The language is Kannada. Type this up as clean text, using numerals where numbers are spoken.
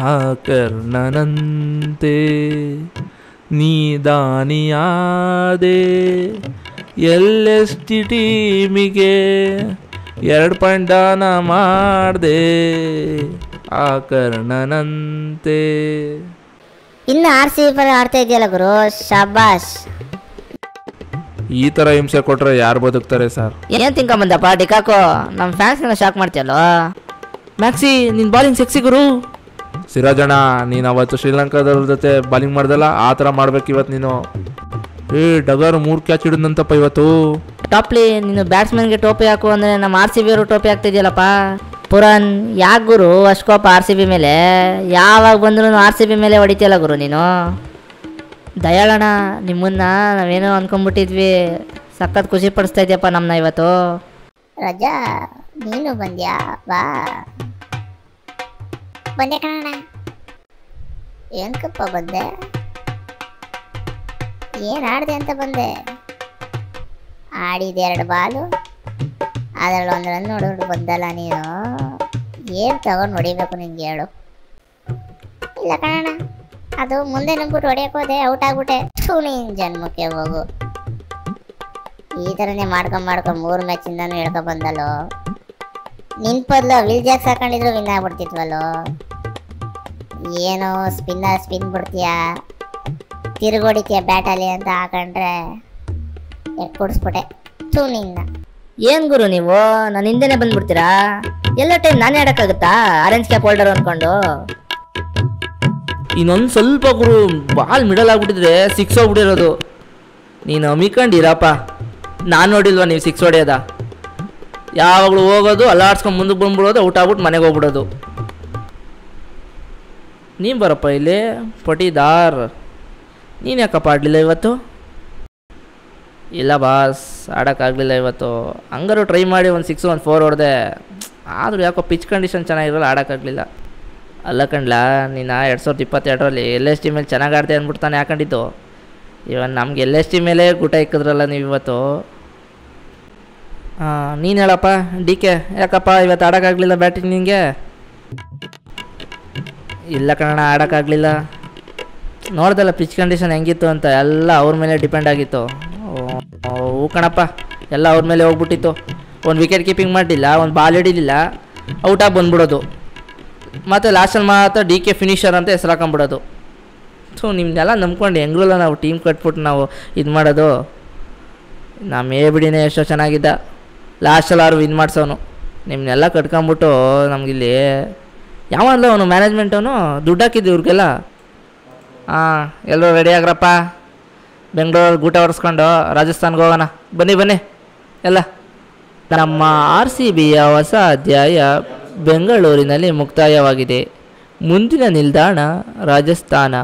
ಆ ಕರ್ಣನಂತೆ ನೀದಾನಿಯಾದೆ LST ಟೀಮಿಗೆ 2 ಪಾಯಿಂಟ್ ದಾನ ಮಾಡಿದೆ ಆ ಕರ್ಣನಂತೆ. ಇನ್ನು RCB ಪರ ಆಡ್ತಾ ಇದೆಯಲ್ಲ ಗುರು, ಶಾಬಾಷ್. ಈ ಥರ ಹಿಂಸೆ ಕೊಟ್ಟರೆ ಯಾರು ಬದುಕ್ತಾರೆ ಸರ್? ಏನು ತಿನ್ಕೊಂಬಂದಪ್ಪ ಡಿಕಾಕೋ, ನಮ್ಮ ಫ್ಯಾನ್ಸ್ನೆಲ್ಲ ಶಾಕ್ ಮಾಡ್ತೀಯಲ್ಲೋ. ಮ್ಯಾಕ್ಸಿ ನಿನ್ನ ಬಾಲಿಂಗ್ ಸೆಕ್ಸಿ ಗುರು. ಸಿರಾಜಣ್ಣ, ನೀನು ಅವತ್ತು ಶ್ರೀಲಂಕಾದವ್ರ ಜೊತೆ ಬಾಲಿಂಗ್ ಮಾಡ್ದಲ್ಲ, ಆ ಥರ ಮಾಡ್ಬೇಕು ಇವತ್ತು ನೀನು. ಡಗರ್ 3 ಕ್ಯಾಚ್ ಹಿಡಿದಂತಪ್ಪ ಇವತ್ತು. ಟಾಪ್ಲಿ ನೀನು ಬ್ಯಾಟ್ಸ್ಮನ್ಗೆ ಟೋಪಿ ಹಾಕು ಅಂದರೆ ನಮ್ಮ RCB ಅವರು ಟೋಪಿ ಹಾಕ್ತಿದ್ಯಲ್ಲಪ್ಪ. ಪುರಾನ್ ಯಾಕೆ ಗುರು ಅಷ್ಕೋಪ RCB ಮೇಲೆ? ಯಾವಾಗ ಬಂದ್ರು RCB ಮೇಲೆ ಹೊಡಿತೀಯಲ್ಲ ಗುರು ನೀನು. ದಯಾಳಣ್ಣ, ನಿಮ್ಮನ್ನ ನಾವೇನೋ ಅಂದ್ಕೊಂಡ್ಬಿಟ್ಟಿದ್ವಿ, ಸಖತ್ ಖುಷಿ ಪಡಿಸ್ತಾ ಇದೆಯಪ್ಪ ನಮ್ಮನ್ನ ಇವತ್ತು. ರಜಾ, ನೀನು ಬಂದ್ಯಾ? ಬಾ ಬಂದೆ ಕಣ. ಏನಕ್ಕಪ್ಪ ಬಂದೆ? ಏನು ಆಡಿದೆ ಅಂತ ಬಂದೆ? ಆಡಿದೆ 2 ಬಾಲು, ಅದರಲ್ಲಿ 1 ರನ್ ನೋಡೋದು ಬಂದಲ್ಲ ನೀನು. ಏನು ತಗೊಂಡು ಹೊಡಿಬೇಕು ನಿಂಗೆ ಹೇಳು? ಇಲ್ಲ ಕಣ, ಅದು ಮುಂದೆ ನಂಬಿಟ್ಟು ಹೊಡಿಯಕ್ಕೆ ಹೋದೆ, ಔಟ್ ಆಗ್ಬಿಟ್ಟೆ. ನೀನು ಜನ್ಮಕ್ಕೆ ಹೋಗು. ಈ ಥರನೇ ಮಾಡ್ಕೊಂಡು 3 ಮ್ಯಾಚಿಂದನೂ ಹೇಳ್ಕೊ ಬಂದಲ್ಲೋ. ನಿನ್ ಬದಲು ವಿಲ್ ಜಾಕ್ಸ್ ಹಾಕೊಂಡಿದ್ರು ವಿನ್ ಆಗ್ಬಿಡ್ತಿದ್ವಲ್ಲೋ. ಏನೋ ಸ್ಪಿನ್ ಬಿಡ್ತೀಯಾ, ತಿರುಗೊಡಿತೀಯ ಬ್ಯಾಟಲ್ಲಿ ಅಂತ ಹಾಕೊಂಡ್ರೆ ಕೊಡಿಸ್ಬಿಟ್ಟೆ. ನಿನ್ನ ಏನು ಗುರು ನೀವು ನನ್ನ ಹಿಂದೆನೇ ಬಂದ್ಬಿಡ್ತೀರಾ? ಎಲ್ಲ ಟೈಮ್ ನಾನೇ ಆಡೋಕ್ಕಾಗುತ್ತಾ ಆರೆಂಜ್ ಕ್ಯಾಪ್ ಹೋಲ್ಡರ್ ಅಂದ್ಕೊಂಡು? ಇನ್ನೊಂದು ಸ್ವಲ್ಪ ಗುರು ಬಾಲ್ ಮಿಡಲ್ ಆಗ್ಬಿಟ್ಟಿದ್ರೆ 6 ಹೋಗ್ಬಿಟ್ಟಿರೋದು. ನೀನು ಅಮಿಕೊಂಡಿರಪ್ಪ, ನಾನು ನೋಡಿಲ್ವ ನೀವು 6 ಹೊಡೆಯೋದ? ಯಾವಾಗಲೂ ಹೋಗೋದು, ಅಲ್ಲಾಡ್ಸ್ಕೊಂಡು ಮುಂದಕ್ಕೆ ಬಂದ್ಬಿಡೋದು, ಔಟ್ ಆಗ್ಬಿಟ್ಟು ಮನೆಗೆ ಹೋಗ್ಬಿಡೋದು. ನೀನು ಬರಪ್ಪ ಇಲ್ಲಿ ಪಟಿದಾರ್. ನೀನು ಯಾಕಪ್ಪ ಆಡಲಿಲ್ಲ ಇವತ್ತು? ಇಲ್ಲ ಬಾಸ್, ಆಡೋಕ್ಕಾಗಲಿಲ್ಲ ಇವತ್ತು. ಹಂಗಾರು ಟ್ರೈ ಮಾಡಿ 1 6 1 4 ಹೊಡೆದೆ, ಆದರೂ ಯಾಕೋ ಪಿಚ್ ಕಂಡೀಷನ್ ಚೆನ್ನಾಗಿರಲ್ಲ, ಆಡೋಕ್ಕಾಗಲಿಲ್ಲ. ಅಲ್ಲ ಕಣ್ಲ, ನೀನು 2022ರಲ್ಲಿ LST ಮೇಲೆ ಚೆನ್ನಾಗಿ ಆಡ್ತೆ ಅಂದ್ಬಿಡ್ತಾನೆ ಹಾಕೊಂಡಿದ್ದು. ಇವನ್ ನಮ್ಗೆ LST ಮೇಲೆ ಊಟ ಇಕ್ಕಿದ್ರಲ್ಲ ನೀವು ಇವತ್ತು. ನೀನು ಹೇಳಪ್ಪ DK, ಯಾಕಪ್ಪ ಇವತ್ತು ಆಡೋಕ್ಕಾಗಲಿಲ್ಲ ಬ್ಯಾಟಿಂಗ್ ನಿನಗೆ? ಇಲ್ಲ ಕಣ, ಆಡೋಕ್ಕಾಗಲಿಲ್ಲ. ನೋಡ್ದಲ್ಲ ಪಿಚ್ ಕಂಡೀಷನ್ ಹೆಂಗಿತ್ತು ಅಂತ, ಎಲ್ಲ ಅವ್ರ ಮೇಲೆ ಡಿಪೆಂಡ್ ಆಗಿತ್ತು. ಹೂ ಕಣಪ್ಪ, ಎಲ್ಲ ಅವ್ರ ಮೇಲೆ ಹೋಗ್ಬಿಟ್ಟಿತ್ತು. 1 ವಿಕೆಟ್ ಕೀಪಿಂಗ್ ಮಾಡಲಿಲ್ಲ, 1 ಬಾಲ್ ಹಿಡಿಲಿಲ್ಲ, ಔಟಾಗಿ ಬಂದ್ಬಿಡೋದು. ಮತ್ತು ಲಾಸ್ಟಲ್ಲಿ ಮಾತ್ರ DK ಫಿನಿಷರ್ ಅಂತ ಹೆಸರು ಹಾಕೊಂಬಿಡೋದು. ನಿಮ್ಮನ್ನೆಲ್ಲ ನಂಬ್ಕೊಂಡು ಹೆಂಗ್ರಲ್ಲ ನಾವು ಟೀಮ್ ಕಟ್ಬಿಟ್ಟು ನಾವು ಇದು ಮಾಡೋದು. ನಮ್ಮ ಬಿಡಿನೇ ಎಷ್ಟೋ ಚೆನ್ನಾಗಿದ್ದ, ಲಾಸ್ಟಲ್ಲಿ ಅವ್ರು ವಿನ್ ಮಾಡಿಸೋನು. ನಿಮ್ಮನ್ನೆಲ್ಲ ಕಟ್ಕೊಂಬಿಟ್ಟು ನಮಗಿಲ್ಲಿ ಯಾವಲ್ಲ ಅವನು ಮ್ಯಾನೇಜ್ಮೆಂಟ್ ಅವನು ದುಡ್ಡು ಹಾಕಿದ್ದು ಇವ್ರಿಗೆಲ್ಲ. ಎಲ್ಲರೂ ರೆಡಿ ಆಗ್ರಪ್ಪ, ಬೆಂಗಳೂರಲ್ಲಿ ಊಟ ಹೊರಿಸ್ಕೊಂಡು ರಾಜಸ್ಥಾನ್ಗೆ ಹೋಗೋಣ. ಬನ್ನಿ ಎಲ್ಲ. ನಮ್ಮ RCBಯ ಹೊಸ ಅಧ್ಯಾಯ ಬೆಂಗಳೂರಿನಲ್ಲಿ ಮುಕ್ತಾಯವಾಗಿದೆ. ಮುಂದಿನ ನಿಲ್ದಾಣ ರಾಜಸ್ಥಾನ.